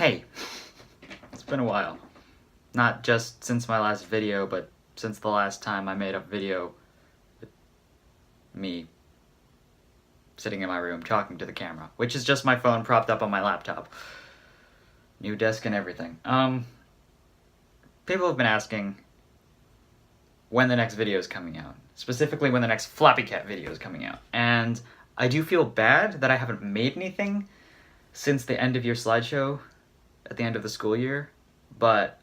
Hey, it's been a while. Not just since my last video, but since the last time I made a video with me sitting in my room talking to the camera, which is just my phone propped up on my laptop. New desk and everything. People have been asking when the next video is coming out. Specifically when the next Flappy Cat video is coming out. And I do feel bad that I haven't made anything since the end of year slideshow at the end of the school year, but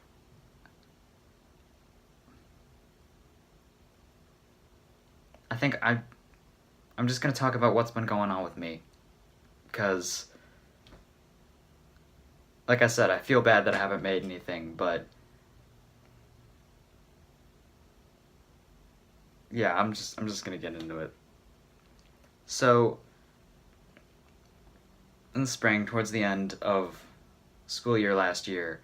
I think I'm just going to talk about what's been going on with me, because, like I said, I feel bad that I haven't made anything, but yeah, I'm just going to get into it. So, in the spring, towards the end of school year last year,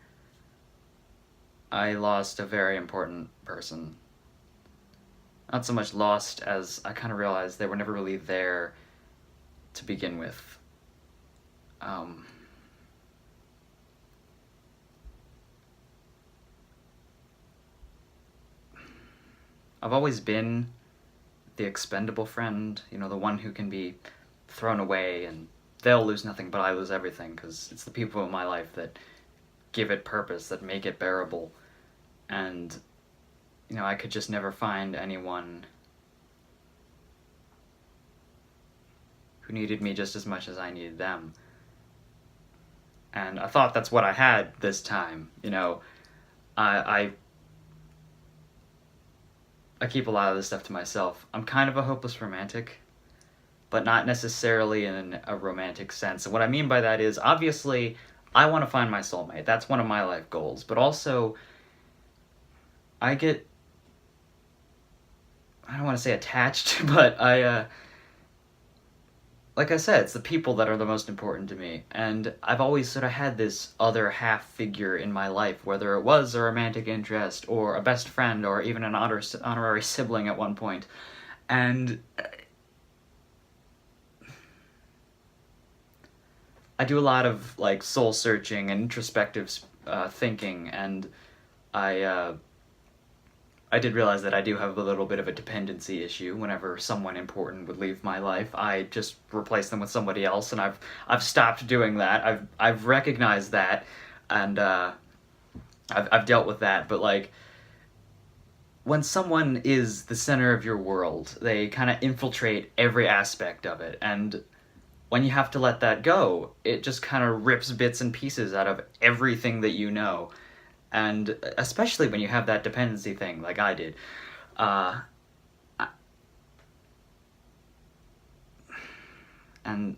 I lost a very important person. Not so much lost as I kind of realized they were never really there to begin with. I've always been the expendable friend, you know, the one who can be thrown away and they'll lose nothing but I lose everything, because it's the people in my life that give it purpose, that make it bearable. And, you know, I could just never find anyone who needed me just as much as I needed them. And I thought that's what I had this time, you know. I keep a lot of this stuff to myself. I'm kind of a hopeless romantic, but not necessarily in a romantic sense. And what I mean by that is, obviously, I want to find my soulmate. That's one of my life goals. But also, I don't want to say attached, but like I said, it's the people that are the most important to me. And I've always sort of had this other half figure in my life, whether it was a romantic interest or a best friend or even an honorary sibling at one point. And I do a lot of like soul searching and introspective thinking, and I did realize that I do have a little bit of a dependency issue. Whenever someone important would leave my life, I just replace them with somebody else, and I've stopped doing that. I've recognized that, and I've dealt with that. But like, when someone is the center of your world, they kind of infiltrate every aspect of it, and when you have to let that go, it just kind of rips bits and pieces out of everything that you know. And especially when you have that dependency thing, like I did. And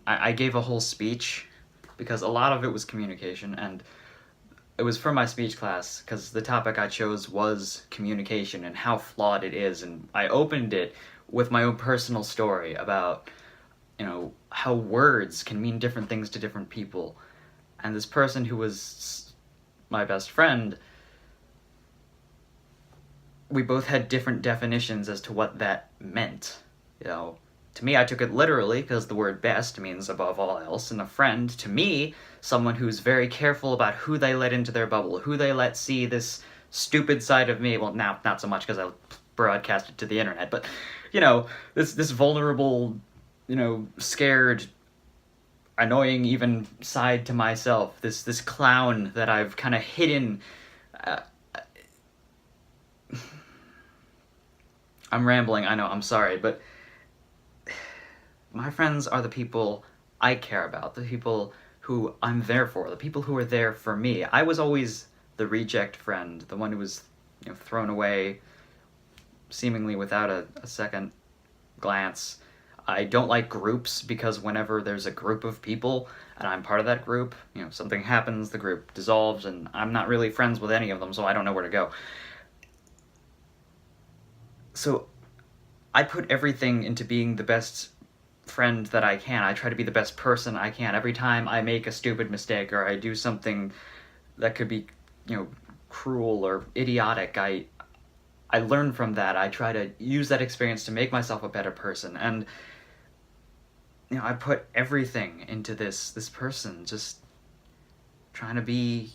I gave a whole speech, because a lot of it was communication, and it was for my speech class, because the topic I chose was communication and how flawed it is, and I opened it with my own personal story about, you know, how words can mean different things to different people. And this person who was my best friend, we both had different definitions as to what that meant. You know, to me, I took it literally, because the word best means above all else, and a friend, to me, someone who's very careful about who they let into their bubble, who they let see this stupid side of me. Well, now, not so much, because I broadcast it to the internet, but, you know, this vulnerable, you know, scared, annoying even side to myself, this clown that I've kind of hidden. I'm rambling, I know, I'm sorry, but my friends are the people I care about, the people who I'm there for, the people who are there for me. I was always the reject friend, the one who was, you know, thrown away seemingly without a second glance. I don't like groups, because whenever there's a group of people and I'm part of that group, you know, something happens, the group dissolves, and I'm not really friends with any of them, so I don't know where to go. So I put everything into being the best friend that I can. I try to be the best person I can. Every time I make a stupid mistake or I do something that could be, you know, cruel or idiotic, I learn from that. I try to use that experience to make myself a better person. And, you know, I put everything into this person, just trying to be...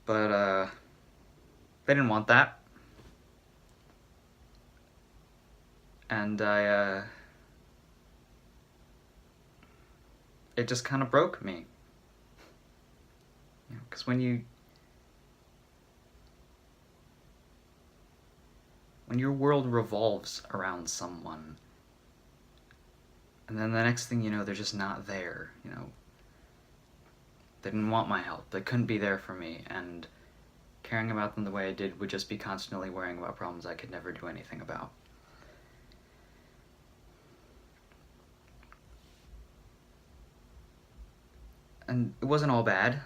But, they didn't want that. And it just kind of broke me. Because when your world revolves around someone, and then the next thing you know, they're just not there, They didn't want my help. They couldn't be there for me, and caring about them the way I did would just be constantly worrying about problems I could never do anything about. And it wasn't all bad.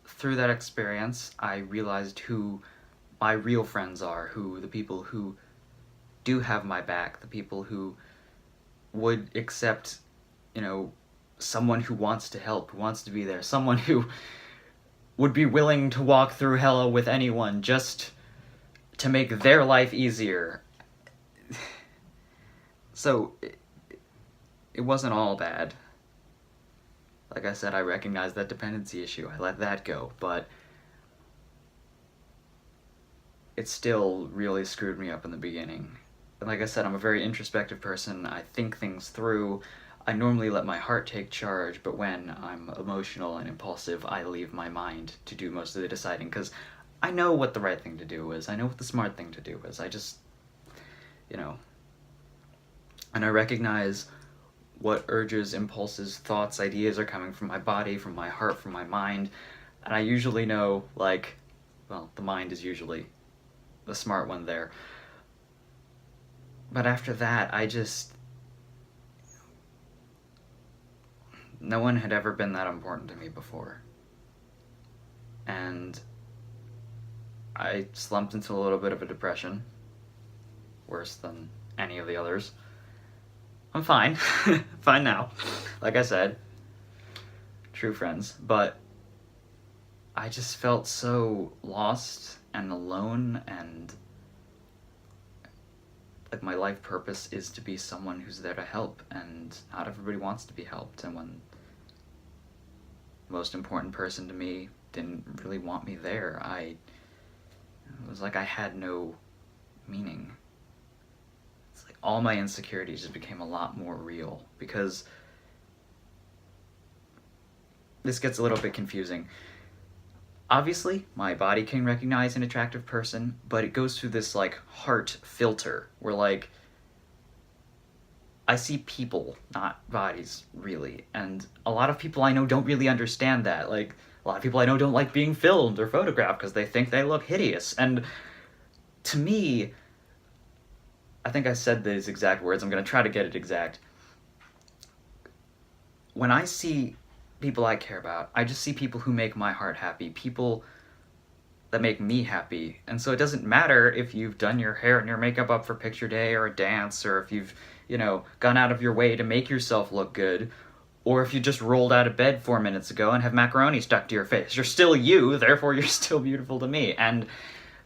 Through that experience, I realized who my real friends are, who the people who do have my back, the people who would accept, someone who wants to help, who wants to be there, someone who would be willing to walk through hell with anyone just to make their life easier. So, it wasn't all bad. Like I said, I recognized that dependency issue. I let that go, but it still really screwed me up in the beginning. And like I said, I'm a very introspective person. I think things through. I normally let my heart take charge, but when I'm emotional and impulsive, I leave my mind to do most of the deciding, because I know what the right thing to do is. I know what the smart thing to do is. I just, and I recognize what urges, impulses, thoughts, ideas are coming from my body, from my heart, from my mind. And I usually know, the mind is usually the smart one there. But after that, no one had ever been that important to me before. And I slumped into a little bit of a depression. Worse than any of the others. I'm fine. Fine now. Like I said. True friends. But I just felt so lost and alone, and like my life purpose is to be someone who's there to help, and not everybody wants to be helped. And when the most important person to me didn't really want me there, it was like I had no meaning. All my insecurities just became a lot more real, because this gets a little bit confusing. Obviously, my body can recognize an attractive person, but it goes through this, heart filter, where, I see people, not bodies, really. And a lot of people I know don't really understand that. A lot of people I know don't like being filmed or photographed because they think they look hideous. And to me, I think I said these exact words. I'm going to try to get it exact. When I see people I care about, I just see people who make my heart happy, people that make me happy. And so it doesn't matter if you've done your hair and your makeup up for picture day or a dance, or if you've, gone out of your way to make yourself look good, or if you just rolled out of bed 4 minutes ago and have macaroni stuck to your face. You're still you, therefore you're still beautiful to me. And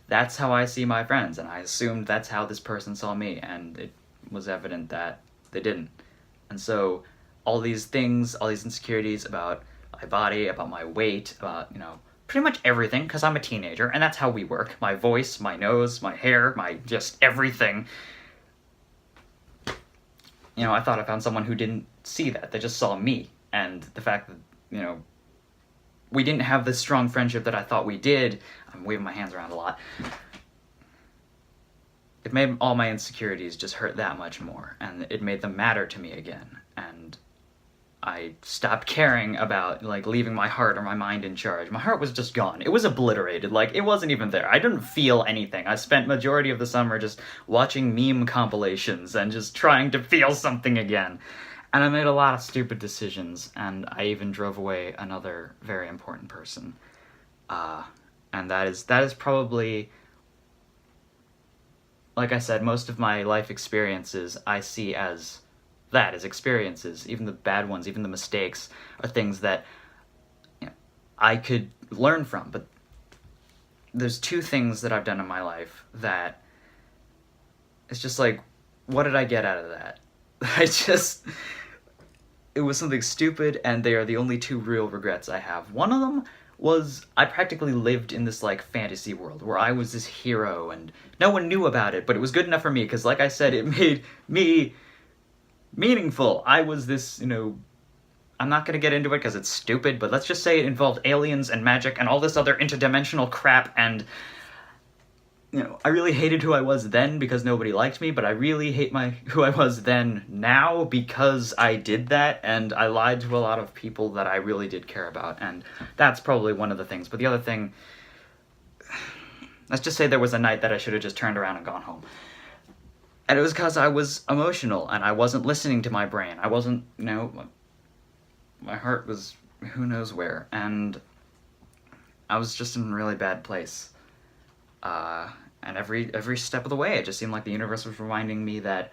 that's how I see my friends, and I assumed that's how this person saw me, and it was evident that they didn't. And so all these things, all these insecurities about my body, about my weight, about, pretty much everything, because I'm a teenager, and that's how we work. My voice, my nose, my hair, my just everything. I thought I found someone who didn't see that. They just saw me. And the fact that, we didn't have this strong friendship that I thought we did. I'm waving my hands around a lot. It made all my insecurities just hurt that much more, and it made them matter to me again. And I stopped caring about, leaving my heart or my mind in charge. My heart was just gone. It was obliterated. It wasn't even there. I didn't feel anything. I spent majority of the summer just watching meme compilations and just trying to feel something again. And I made a lot of stupid decisions, and I even drove away another very important person. And that is probably, like I said, most of my life experiences I see as experiences. Even the bad ones, even the mistakes, are things that I could learn from. But there's two things that I've done in my life that it's just what did I get out of that? it was something stupid, and they are the only two real regrets I have. One of them was I practically lived in this like fantasy world where I was this hero and no one knew about it, but it was good enough for me because, like I said, it made me meaningful. I was this, I'm not going to get into it because it's stupid, but let's just say it involved aliens and magic and all this other interdimensional crap, and I really hated who I was then because nobody liked me, but I really hate who I was then now because I did that, and I lied to a lot of people that I really did care about, and that's probably one of the things. But the other thing, let's just say there was a night that I should have just turned around and gone home. And it was because I was emotional, and I wasn't listening to my brain. I wasn't, my heart was who knows where, and I was just in a really bad place. And every step of the way, it just seemed like the universe was reminding me that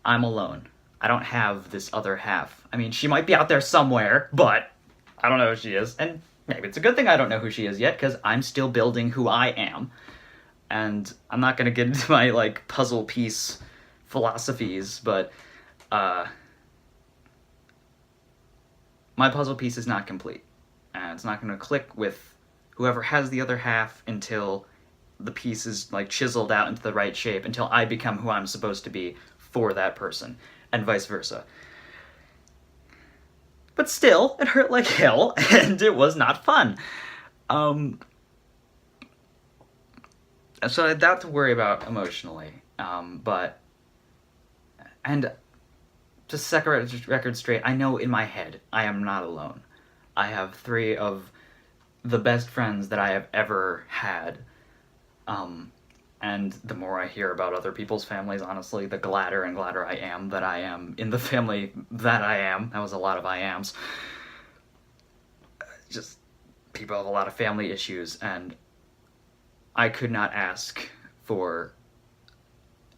I'm alone. I don't have this other half. I mean, she might be out there somewhere, but I don't know who she is. And maybe it's a good thing I don't know who she is yet, because I'm still building who I am. And I'm not going to get into my, puzzle piece philosophies, but my puzzle piece is not complete. And it's not going to click with whoever has the other half until the piece is chiseled out into the right shape, until I become who I'm supposed to be for that person, and vice versa. But still, it hurt like hell, and it was not fun. So I had that to worry about emotionally. And to set a record straight, I know in my head I am not alone. I have 3 of the best friends that I have ever had. And the more I hear about other people's families, honestly, the gladder and gladder I am that I am in the family that I am. That was a lot of I ams. Just people have a lot of family issues, and I could not ask for,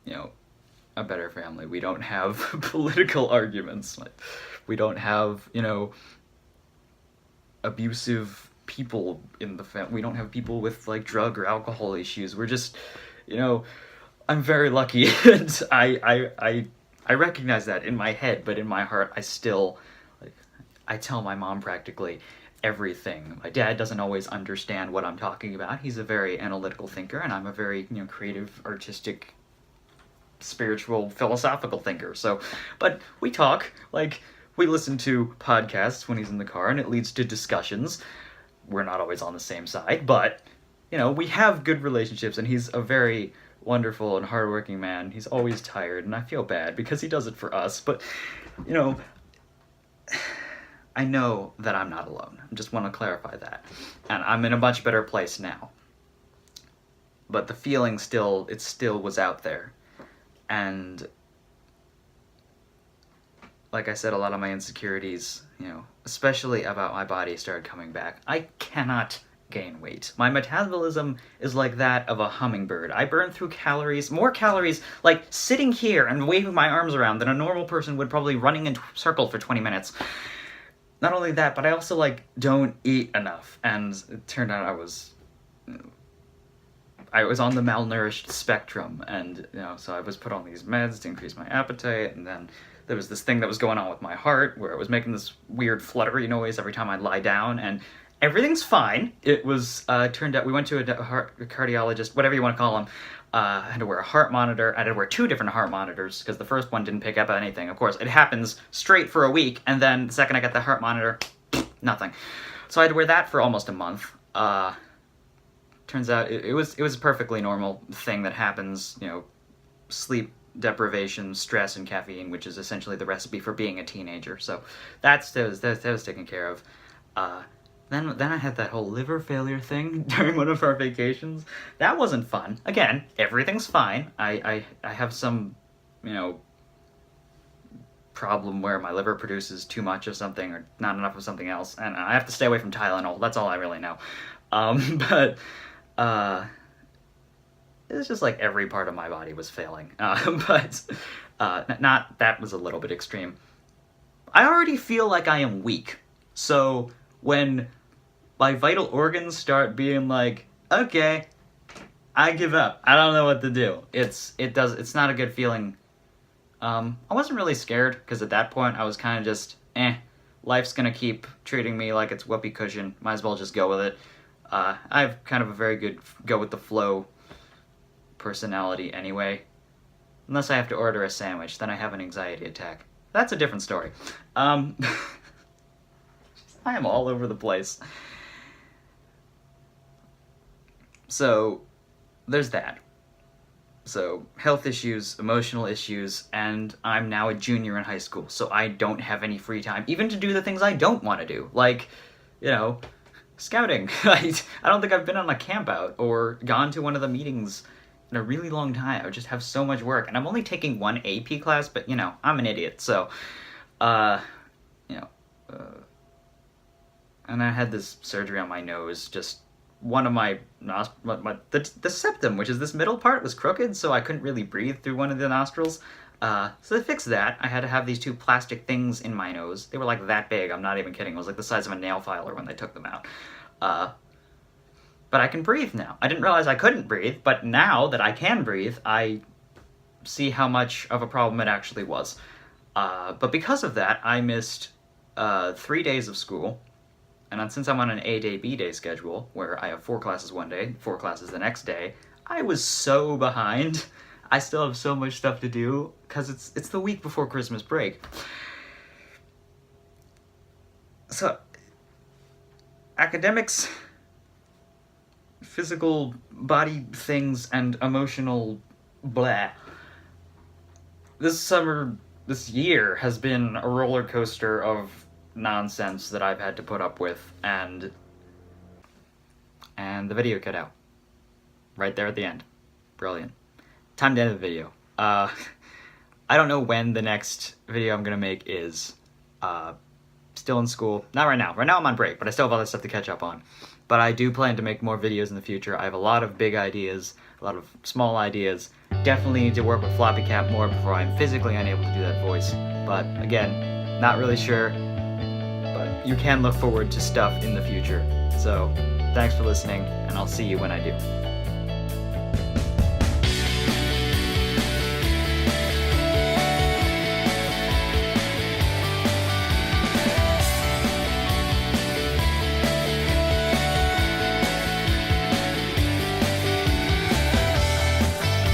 a better family. We don't have political arguments. We don't have, abusive people in the family. We don't have people with drug or alcohol issues. We're just, I'm very lucky, and I recognize that in my head, but in my heart I still I tell my mom practically everything. My dad doesn't always understand what I'm talking about. He's a very analytical thinker, and I'm a very creative, artistic, spiritual, philosophical thinker. So, but we talk, we listen to podcasts when he's in the car, and it leads to discussions. We're not always on the same side, but, we have good relationships, and he's a very wonderful and hardworking man. He's always tired, and I feel bad because he does it for us, but, I know that I'm not alone. I just want to clarify that. And I'm in a much better place now. But the feeling it still was out there. And like I said, a lot of my insecurities, especially about my body, started coming back. I cannot gain weight. My metabolism is like that of a hummingbird. I burn through more calories, sitting here and waving my arms around than a normal person would, probably running in a circle for 20 minutes. Not only that, but I also, don't eat enough. And it turned out I was on the malnourished spectrum, and, so I was put on these meds to increase my appetite, and then there was this thing that was going on with my heart, where it was making this weird fluttery noise every time I'd lie down, and everything's fine. It was, turned out, we went to a cardiologist, whatever you want to call him. I had to wear a heart monitor. I had to wear 2 different heart monitors, because the first one didn't pick up anything. Of course, it happens straight for a week, and then the second I got the heart monitor, nothing. So I had to wear that for almost a month. Turns out it was a perfectly normal thing that happens, sleep deprivation, stress, and caffeine, which is essentially the recipe for being a teenager. So that was taken care of. Then I had that whole liver failure thing during one of our vacations. That wasn't fun. Again, everything's fine. I have some, problem where my liver produces too much of something or not enough of something else, and I have to stay away from Tylenol. That's all I really know. But it's just every part of my body was failing. But not that was a little bit extreme. I already feel like I am weak. So when my vital organs start being okay, I give up. I don't know what to do. It's not a good feeling. I wasn't really scared, because at that point I was kind of just life's gonna keep treating me like it's whoopee cushion. Might as well just go with it. I have kind of a very good go with the flow personality anyway. Unless I have to order a sandwich, then I have an anxiety attack. That's a different story. I am all over the place. So, there's that. So, health issues, emotional issues, and I'm now a junior in high school, so I don't have any free time, even to do the things I don't want to do. Like, scouting. I don't think I've been on a camp out or gone to one of the meetings in a really long time. I just have so much work, and I'm only taking one AP class, but, I'm an idiot, so, and I had this surgery on my nose, just one of my the septum, which is this middle part, was crooked, so I couldn't really breathe through one of the nostrils. So they fixed that. I had to have these two plastic things in my nose. They were like that big, I'm not even kidding. It was like the size of a nail filer when they took them out. But I can breathe now. I didn't realize I couldn't breathe, but now that I can breathe, I see how much of a problem it actually was. But because of that, I missed 3 days of school. And since I'm on an A-day, B-day schedule, where I have 4 classes one day, 4 classes the next day, I was so behind. I still have so much stuff to do, because it's the week before Christmas break. So, academics, physical body things, and emotional blah. This year has been a roller coaster of nonsense that I've had to put up with, and the video cut out. Right there at the end. Brilliant. Time to end the video. I don't know when the next video I'm gonna make is. Still in school. Not right now. Right now I'm on break, but I still have other stuff to catch up on. But I do plan to make more videos in the future. I have a lot of big ideas, a lot of small ideas. Definitely need to work with Floppy Cap more before I'm physically unable to do that voice. But again, not really sure. But you can look forward to stuff in the future. So, thanks for listening, and I'll see you when I do.